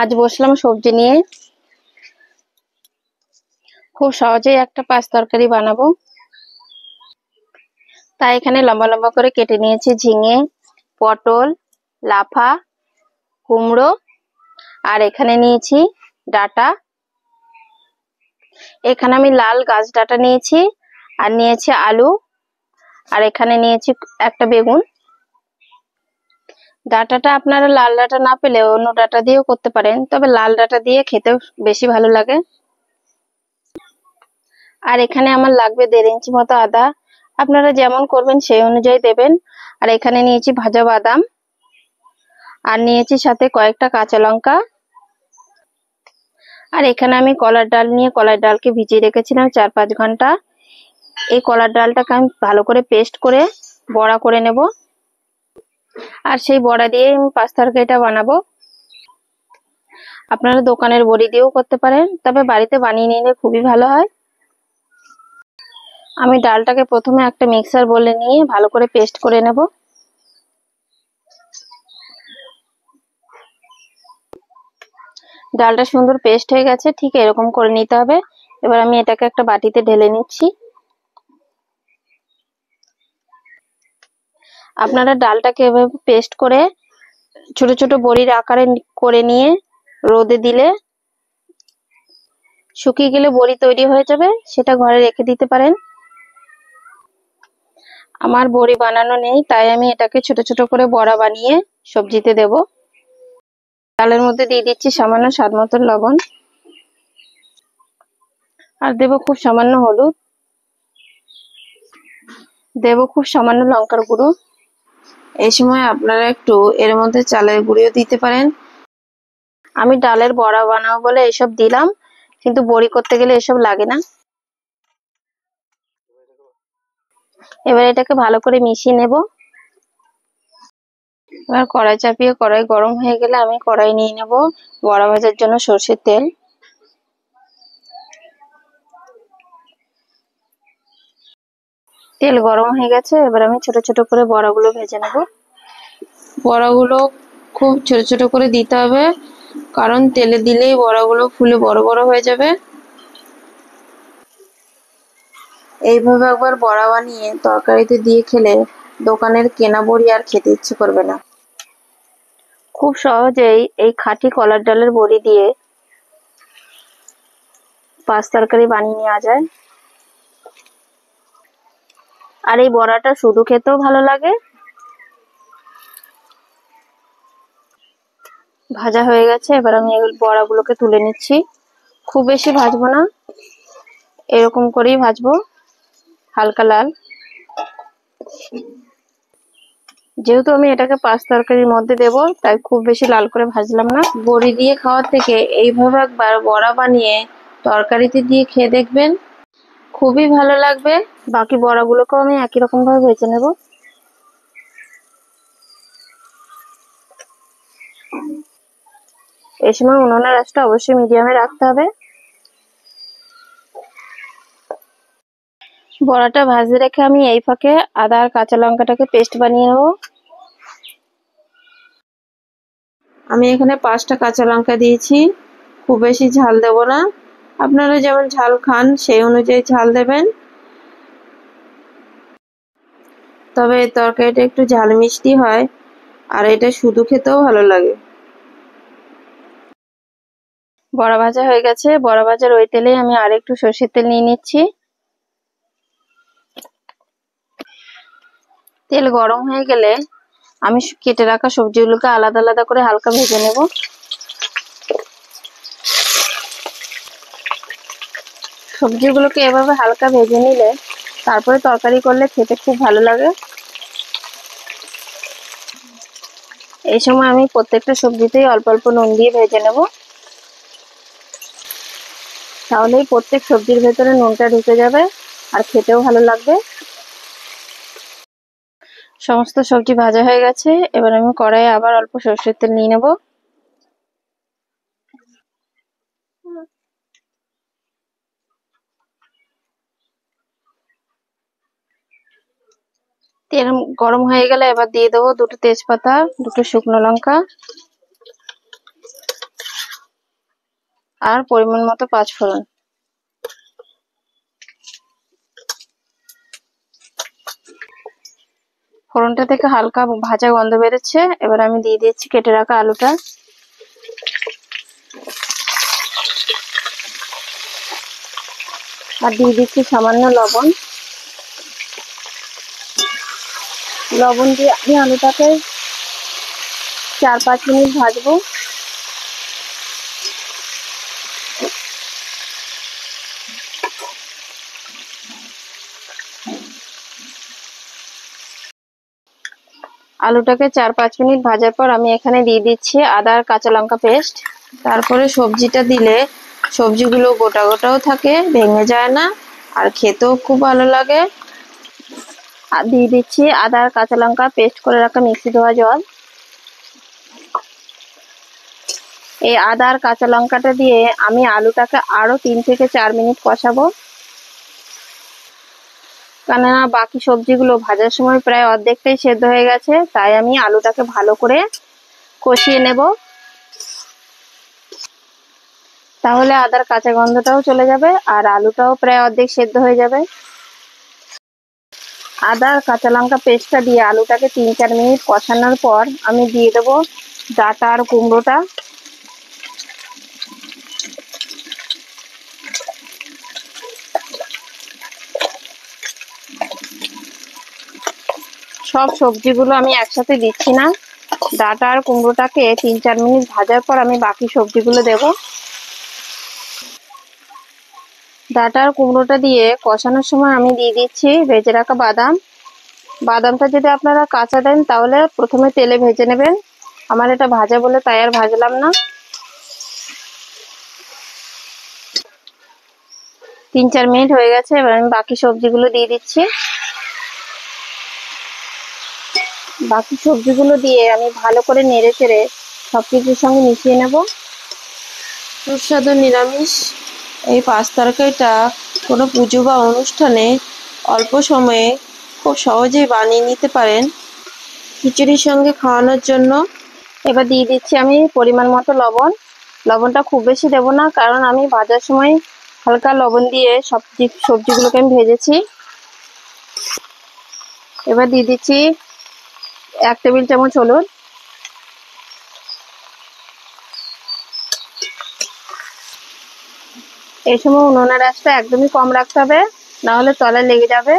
আজ বসলাম সবজি নিয়ে। খুব সহজেই একটা পাঁচ তরকারি বানাবো। তাই এখানে লম্বা লম্বা করে কেটে নিয়েছি ঝিঙে, পটল, লাফা, কুমড়ো, আর এখানে নিয়েছি ডাঁটা। এখানে আমি লাল গাছ ডাঁটা নিয়েছি, আর নিয়েছি আলু, আর এখানে নিয়েছি একটা বেগুন। ডাঁটাটা আপনারা লাল ডাঁটা না পেলে অন্য ডাঁটা দিয়েও করতে পারেন, তবে লাল ডাঁটা দিয়ে খেতে বেশি ভালো লাগে। আর এখানে আমার লাগবে 1.5 ইঞ্চি মতো আদা। আপনারা যেমন করবেন সেই অনুযায়ী দেবেন। আর এখানে নিয়েছি ভাজা বাদাম, আর নিয়েছি সাথে কয়েকটা কাঁচা লঙ্কা। আর এখানে আমি কলার ডাল নিয়ে কলার ডালকে ভিজিয়ে রেখেছিলাম 4-5 ঘন্টা। এই কলার ডালটাকে আমি ভালো করে পেস্ট করে বড়া করে নেব, আর সেই বড়া দিয়ে আমি পাঁচ তরকারিটা বানাবো। আপনারা দোকানের বড়ি দিয়েও করতে পারেন, তবে বাড়িতে বানিয়ে নিলে খুবই ভালো হয়। আমি ডালটাকে প্রথমে একটা মিক্সার বোলে নিয়ে ভালো করে পেস্ট করে নেব। ডালটা সুন্দর পেস্ট হয়ে গেছে, ঠিক এরকম করে নিতে হবে। এবার আমি এটাকে একটা বাটিতে ঢেলে নিচ্ছি। আপনারা ডালটাকে এভাবে পেস্ট করে ছোট ছোট বড়ির আকারে করে নিয়ে রোদে দিলে শুকিয়ে গেলে বড়ি তৈরি হয়ে যাবে, সেটা ঘরে রেখে দিতে পারেন। আমার বড়ি বানানো নেই, তাই আমি এটাকে ছোট ছোট করে বড়া বানিয়ে সবজিতে দেব। ডালের মধ্যে দিয়ে দিচ্ছি সামান্য স্বাদ মতো লবণ, আর দেব খুব সামান্য হলুদ, দেব খুব সামান্য লঙ্কার গুঁড়ো। এই সময় আপনারা একটু এর মধ্যে চালের গুঁড়িও দিতে পারেন। আমি ডালের বড়া বানাবো বলে এসব দিলাম, কিন্তু বড়ি করতে গেলে এসব লাগে না। এবার এটাকে ভালো করে মিশিয়ে নেব। এবার কড়াই চাপিয়ে কড়াই গরম হয়ে গেলে আমি কড়াই নিয়ে নেব বড়া ভাজার জন্য সরষের তেল। তেল গরম হয়ে গেছে, এবার আমি ছোট ছোট করে বড়াগুলো ভেজে নেব। বড়াগুলো খুব ছোট ছোট করে দিতে হবে, কারণ তেলে দিলেই বড়াগুলো ফুলে বড় বড় হয়ে যাবে। এইভাবে একবার বড়া বানিয়ে তরকারিতে দিয়ে খেলে দোকানের কেনা বড়ি আর খেতে ইচ্ছে করবে না। খুব সহজেই এই খাঁটি কলার ডালের বড়ি দিয়ে পাঁচ তরকারি বানিয়ে নেওয়া যায়। আর এই বড়াটা শুধু খেতেও ভালো লাগে। ভাজা হয়ে গেছে, এবার আমি এই বড়াগুলোকে তুলে নিচ্ছি। খুব বেশি ভাজবো না, এরকম করেই ভাজবো, হালকা লাল। যেহেতু আমি এটাকে পাঁচ তরকারির মধ্যে দেব, তাই খুব বেশি লাল করে ভাজলাম না। বড়ি দিয়ে খাওয়ার থেকে এইভাবে একবার বড়া বানিয়ে তরকারিতে দিয়ে খেয়ে দেখবেন, খুবই ভালো লাগবে। বাকি বড়াগুলোকেও আমি একই রকম ভাবে ভেজে নেব। এই সময় উনুনের আঁচটা অবশ্যই মিডিয়ামে রাখতে হবে। বড়াটা ভাজে রেখে আমি এই ফাঁকে আদা আর কাঁচা লঙ্কাটাকে পেস্ট বানিয়ে নেব। আমি এখানে 5টা কাঁচা লঙ্কা দিয়েছি, খুব বেশি ঝাল দেব না। আপনারা যেমন ঝাল খান সেই অনুযায়ী ঝাল দেবেন। তবে এই তরকারিটা একটু ঝাল মিষ্টি হয়, আর এটা শুধু খেতেও ভালো লাগে। বড়া ভাজা হয়ে গেছে, বড়া ভাজার ওই তেলেই আমি আর একটু সর্ষের তেল নিয়ে নিচ্ছি। তেল গরম হয়ে গেলে আমি কেটে রাখা সবজিগুলোকে আলাদা আলাদা করে হালকা ভেজে নেব। সবজিগুলোকে এভাবে হালকা ভেজে নিলে তারপরে তরকারি করলে খেতে খুব ভালো লাগে। এই সময় আমি প্রত্যেকটা সবজিতেই অল্প অল্প নুন দিয়ে ভেজে নেব, তাহলেই প্রত্যেক সবজির ভেতরে নুনটা ঢুকে যাবে আর খেতেও ভালো লাগবে। সমস্ত সবজি ভাজা হয়ে গেছে, এবার আমি কড়াইয়ে আবার অল্প সরষের তেল নিয়ে নেব। তেল গরম হয়ে গেলে এবার দিয়ে দেবো 2টো তেজপাতা, 2টো শুকনো লঙ্কা, আর পরিমাণ মতো 5 ফোড়ন। ফোড়নটা থেকে হালকা ভাজা গন্ধ বেরোচ্ছে, এবার আমি দিয়ে দিচ্ছি কেটে রাখা আলুটা। আর দিয়ে দিচ্ছি সামান্য লবণ। লবণ দিয়ে আমি আলুটাকে 4-5 মিনিট ভাজবো। আলুটাকে 4-5 মিনিট ভাজার পর আমি এখানে দিয়ে দিচ্ছি আদা আর কাঁচা লঙ্কা পেস্ট। তারপরে সবজিটা দিলে সবজিগুলো গোটা গোটাও থাকে, ভেঙে যায় না, আর খেতেও খুব ভালো লাগে। আর দিয়ে দিচ্ছি আদা আর কাঁচা লঙ্কা পেস্ট করে রাখা মিক্সি ধোয়া জল। এই আদা আর কাঁচা লঙ্কাটা দিয়ে আমি আলুটাকে আরো 3 থেকে 4 মিনিট কষাবো, কেননা বাকি সবজিগুলো ভাজার সময় প্রায় অর্ধেকটাই সেদ্ধ হয়ে গেছে, তাই আমি আলুটাকে ভালো করে কষিয়ে নেব। তাহলে আদার কাঁচা গন্ধটাও চলে যাবে আর আলুটাও প্রায় অর্ধেক সেদ্ধ হয়ে যাবে। আদা আর কাঁচা লঙ্কা পেস্টটা দিয়ে আলুটাকে 3-4 মিনিট কষানোর পর আমি দিয়ে দেবো ডাঁটা আর কুমড়োটা। সব সবজিগুলো আমি একসাথে দিচ্ছি না, ডাঁটা আর কুমড়োটাকে 3-4 মিনিট ভাজার পর আমি বাকি সবজিগুলো দেব। ডাঁটা আর কুমড়োটা দিয়ে কষানোর সময় আমি দিয়ে দিচ্ছি ভেজে রাখা বাদাম। বাদামটা যদি আপনারা কাঁচা দেন তাহলে প্রথমে তেলে ভেজে নেবেন, আমার এটা ভাজা বলে তাই আর ভাজলাম না। 3-4 মিনিট হয়ে গেছে, এবার আমি বাকি সবজিগুলো দিয়ে দিচ্ছি। বাকি সবজিগুলো দিয়ে আমি ভালো করে নেড়ে চেড়ে সবকিছুর সঙ্গে মিশিয়ে নেব। সুস্বাদু নিরামিষ এই পাঁচ তরকারিটা কোনো পুজো বা অনুষ্ঠানে অল্প সময়ে খুব সহজেই বানিয়ে নিতে পারেন খিচুড়ির সঙ্গে খাওয়ানোর জন্য। এবার দিয়ে দিচ্ছি আমি পরিমাণ মতো লবণ। লবণটা খুব বেশি দেব না, কারণ আমি ভাজার সময় হালকা লবণ দিয়ে সবজিগুলোকে আমি ভেজেছি। এবার দিয়ে দিচ্ছি 1 টেবিল চামচ হলুদ। এই সময় উনুনের আঁচটা একদমই কম রাখতে হবে, না হলে তলায় লেগে যাবে।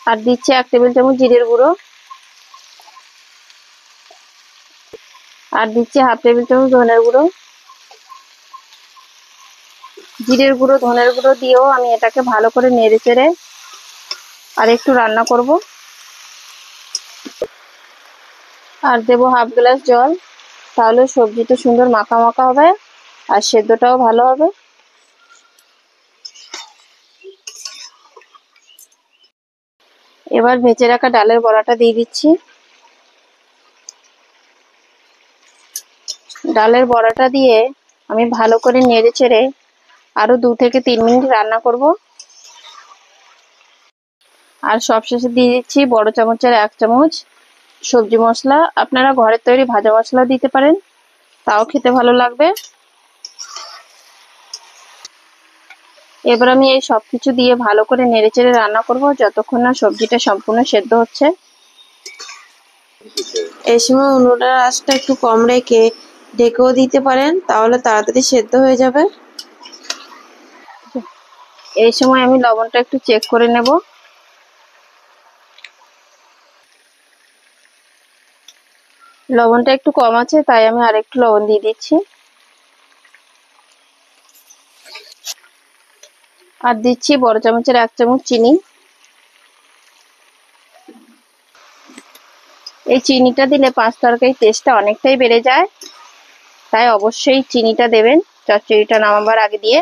আর দিচ্ছি 1 টেবিল চামচ জিরের গুঁড়ো। আর দিচ্ছি হাফ টেবিল চামচ ধনের গুঁড়ো। জিরের গুঁড়ো ধনের গুঁড়ো দিয়েও আমি এটাকে ভালো করে নেড়ে চেড়ে আর একটু রান্না করব। আর দেবো হাফ গ্লাস জল, তাহলে সবজিটা সুন্দর মাখা মাখা হবে আর সেদ্ধটাও ভালো হবে। এবার ভেজে রাখা ডালের বড়াটা দিয়ে দিচ্ছি। ডালের বড়াটা দিয়ে আমি ভালো করে নেড়ে চেড়ে আরো 2 থেকে 3 মিনিট রান্না করব। আর সবশেষে দিয়ে দিচ্ছি বড় চামচের 1 চামচ সবজি মশলা। আপনারা ঘরের তৈরি ভাজা মশলা দিতে পারেন, তাও খেতে ভালো লাগবে। এবার আমি এই সবকিছু দিয়ে ভালো করে নেড়েচেড়ে রান্না করব যতক্ষণ না সবজিটা সম্পূর্ণ সেদ্ধ হচ্ছে। এই সময় উনুনের আঁচটা একটু কম রেখে ঢেকেও দিতে পারেন, তাহলে তাড়াতাড়ি সেদ্ধ হয়ে যাবে। এই সময় আমি লবণটা একটু চেক করে নেব। লবণটা একটু কম আছে, তাই আমি আরেকটু লবণ দিয়ে দিচ্ছি। আর দিচ্ছি বড় চামচের 1 চামচ চিনি। এই চিনিটা দিলে পাঁচ তরকারির টেস্টটা অনেকটাই বেড়ে যায়, তাই অবশ্যই চিনিটা দেবেন চচ্চড়িটা নামাবার আগে দিয়ে।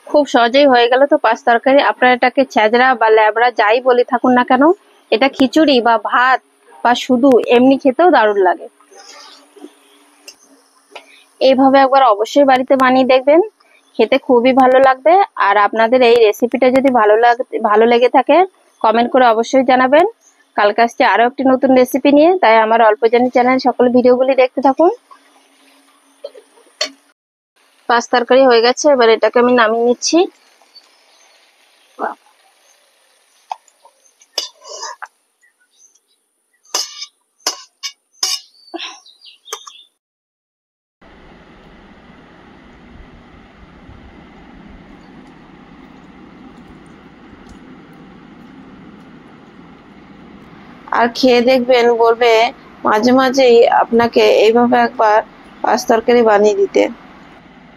খুব সহজেই হয়ে গেল তো পাঁচ তরকারি। আপনারা এটাকে ছ্যাঁচড়া বা ল্যাবড়া যাই বলে থাকুন না কেন, এটা খিচুড়ি বা ভাত বা শুধু এমনি খেতেও দারুণ লাগে। এইভাবে একবার অবশ্যই বাড়িতে বানিয়ে দেখবেন, খেতে খুবই ভালো লাগবে। আর আপনাদের এই রেসিপিটা যদি ভালো লেগে থাকে কমেন্ট করে অবশ্যই জানাবেন, কালকে আসছে আরো একটি নতুন রেসিপি নিয়ে, তাই আমার অল্প জানি চ্যানেল সকল ভিডিওগুলি দেখতে থাকুন। পাঁচ তরকারি হয়ে গেছে, এবার এটাকে আমি নামিয়ে নিচ্ছি। আর খেয়ে দেখবেন, বলবে মাঝে মাঝেই আপনাকে এইভাবে একবার পাঁচ তরকারি বানিয়ে দিতে।